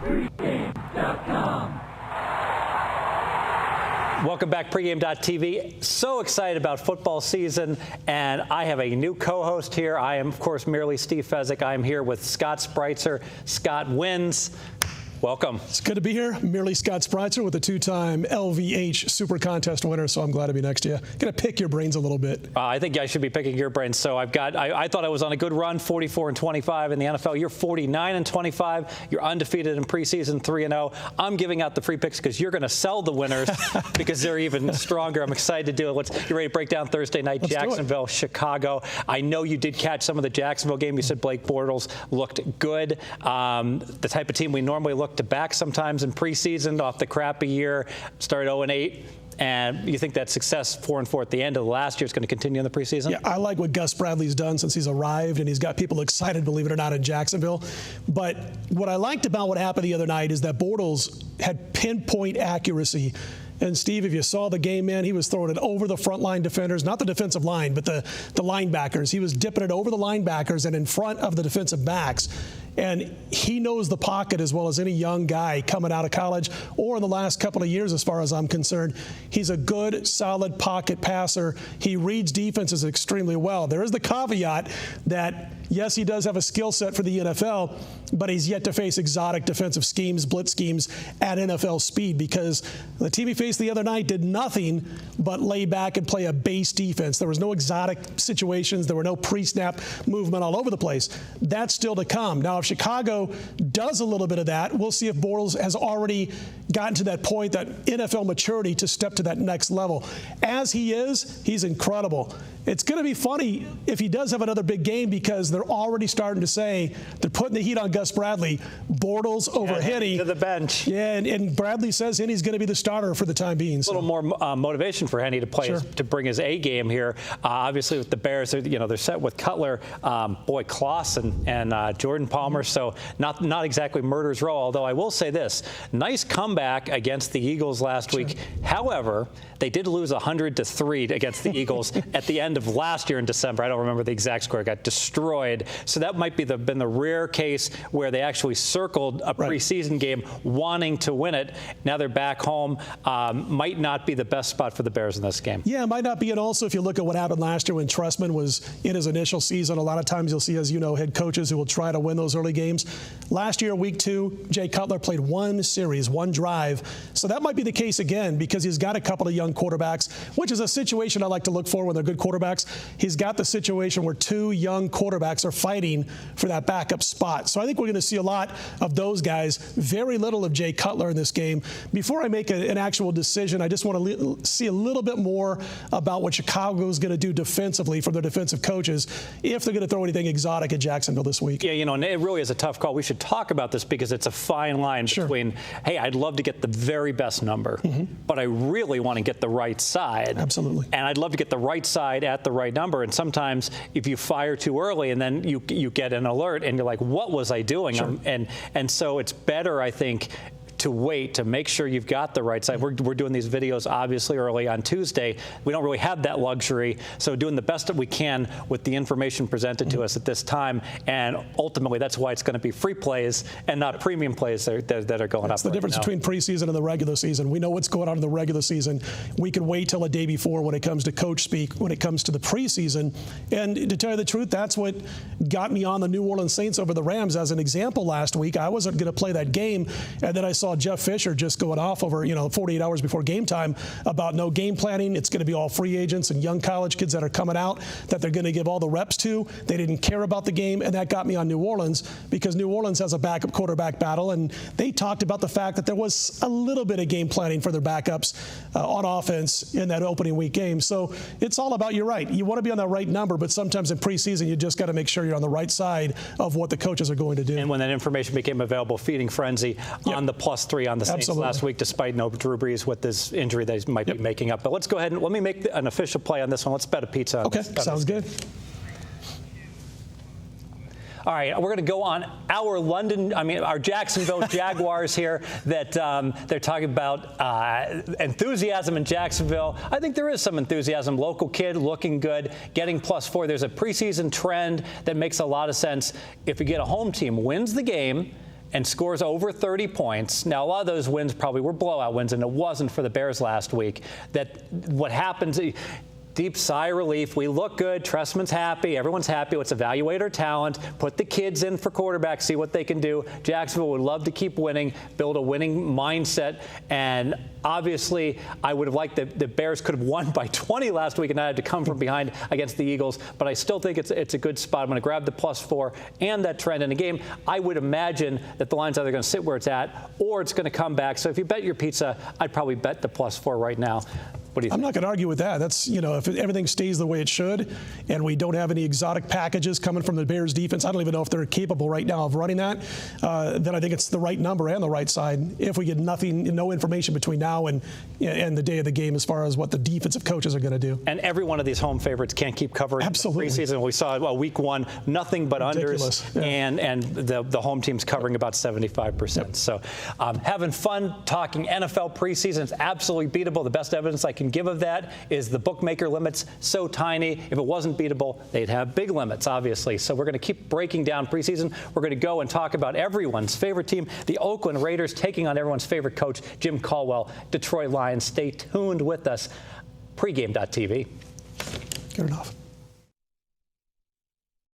Pregame.com. Welcome back, pregame.tv. So excited about football season, and I have a new co-host here. I am, of course, merely Steve Fezzik. I am here with Scott Spreitzer. Scott wins. Welcome. It's good to be here. Merely Scott Spreitzer with a two-time LVH Super Contest winner, so I'm glad to be next to you. Going to pick your brains a little bit. I think I should be picking your brains. So I thought I was on a good run, 44-25 in the NFL. You're 49-25. You're undefeated in preseason, 3-0. I'm giving out the free picks because you're going to sell the winners because they're even stronger. I'm excited to do it. You're ready to break down Thursday night, Jacksonville, Chicago. I know you did catch some of the Jacksonville game. You said Blake Bortles looked good. The type of team we normally look to back sometimes in preseason off the crappy year, started 0-8. And you think that success 4-4 at the end of the last year is going to continue in the preseason? Yeah, I like what Gus Bradley's done since he's arrived, and he's got people excited, believe it or not, in Jacksonville. But what I liked about what happened the other night is that Bortles had pinpoint accuracy. And, Steve, if you saw the game, man, he was throwing it over the front line defenders, not the defensive line, but the linebackers. He was dipping it over the linebackers and in front of the defensive backs. And he knows the pocket as well as any young guy coming out of college or in the last couple of years, as far as I'm concerned. He's a good, solid pocket passer. He reads defenses extremely well. There is the caveat that, yes, he does have a skill set for the NFL, but he's yet to face exotic defensive schemes, blitz schemes at NFL speed, because the team he faced the other night did nothing but lay back and play a base defense. There was no exotic situations. There were no pre-snap movement all over the place. That's still to come. Now, if Chicago does a little bit of that, we'll see if Bortles has already gotten to that point, that NFL maturity to step to that next level. As he is, he's incredible. It's going to be funny if he does have another big game, because they're already starting to say they're putting the heat on Gus Bradley. Bortles over Henne. To the bench. Yeah, and Bradley says Henne's going to be the starter for the time being. A little more motivation for Henne to play, to bring his A game here. Obviously, with the Bears, they're set with Cutler, Kloss, and Jordan Palmer. So not exactly murder's row. Although I will say this: nice comeback against the Eagles last week. However, they did lose 100-3 against the Eagles at the end of last year in December. I don't remember the exact score. It got destroyed. So that might be been the rare case where they actually circled a preseason game wanting to win it. Now they're back home. Might not be the best spot for the Bears in this game. Yeah, it might not be. And also, if you look at what happened last year when Trestman was in his initial season, a lot of times you'll see, as you know, head coaches who will try to win those early games. Last year, week 2, Jay Cutler played one series, one drive. So that might be the case again, because he's got a couple of young quarterbacks, which is a situation I like to look for when they're good quarterbacks. He's got the situation where 2 young quarterbacks are fighting for that backup spot. So I think we're going to see a lot of those guys, very little of Jay Cutler in this game. Before I make an actual decision, I just want to see a little bit more about what Chicago is going to do defensively from their defensive coaches, if they're going to throw anything exotic at Jacksonville this week. Yeah, and it really is a tough call. We should talk about this because it's a fine line between, hey, I'd love to get the very best number, but I really want to get the right side. Absolutely. And I'd love to get the right side at the right number. And sometimes if you fire too early and then you get an alert and you're like, what was I doing? And so it's better, I think, to wait to make sure you've got the right side. We're doing these videos obviously early on Tuesday. We don't really have that luxury, so doing the best that we can with the information presented to us at this time. And ultimately, that's why it's going to be free plays and not premium plays that are going up. That's the difference between preseason and the regular season. We know what's going on in the regular season. We can wait till a day before when it comes to coach speak, when it comes to the preseason. And to tell you the truth, that's what got me on the New Orleans Saints over the Rams as an example last week. I wasn't going to play that game, and then I saw Jeff Fisher just going off over 48 hours before game time about no game planning. It's going to be all free agents and young college kids that are coming out that they're going to give all the reps to. They didn't care about the game, and that got me on New Orleans, because New Orleans has a backup quarterback battle, and they talked about the fact that there was a little bit of game planning for their backups on offense in that opening week game. So it's all about, you're right, you want to be on that right number, but sometimes in preseason you just got to make sure you're on the right side of what the coaches are going to do. And when that information became available, feeding frenzy on the +3 on the Saints last week, despite no Drew Brees with this injury that he might be making up. But let's go ahead and let me make an official play on this one. Let's bet a pizza on this. Okay, sounds good. All right, we're going to go on our Jacksonville Jaguars here that they're talking about enthusiasm in Jacksonville. I think there is some enthusiasm. Local kid looking good, getting +4. There's a preseason trend that makes a lot of sense. If you get a home team wins the game and scores over 30 points, now a lot of those wins probably were blowout wins, and it wasn't for the Bears last week, that what happens, deep sigh of relief. We look good. Trestman's happy. Everyone's happy. Let's evaluate our talent. Put the kids in for quarterback. See what they can do. Jacksonville would love to keep winning, build a winning mindset. And obviously, I would have liked the Bears could have won by 20 last week and not had to come from behind against the Eagles. But I still think it's a good spot. I'm going to grab the +4 and that trend in the game. I would imagine that the line's either going to sit where it's at or it's going to come back. So if you bet your pizza, I'd probably bet the +4 right now. What do you think? I'm not going to argue with that. That's, if everything stays the way it should and we don't have any exotic packages coming from the Bears defense, I don't even know if they're capable right now of running that, then I think it's the right number and the right side if we get no information between now and the day of the game as far as what the defensive coaches are going to do. And every one of these home favorites can't keep covering Absolutely. The preseason. We saw week 1, nothing but Ridiculous. unders, and the home team's covering about 75%. Yep. So having fun talking NFL preseason. It's absolutely beatable. The best evidence I can give of that is the bookmaker limits so tiny. If it wasn't beatable, they'd have big limits, obviously. So we're going to keep breaking down preseason. We're going to go and talk about everyone's favorite team, the Oakland Raiders, taking on everyone's favorite coach, Jim Caldwell, Detroit Lions. Stay tuned with us. Pregame.tv. Good enough.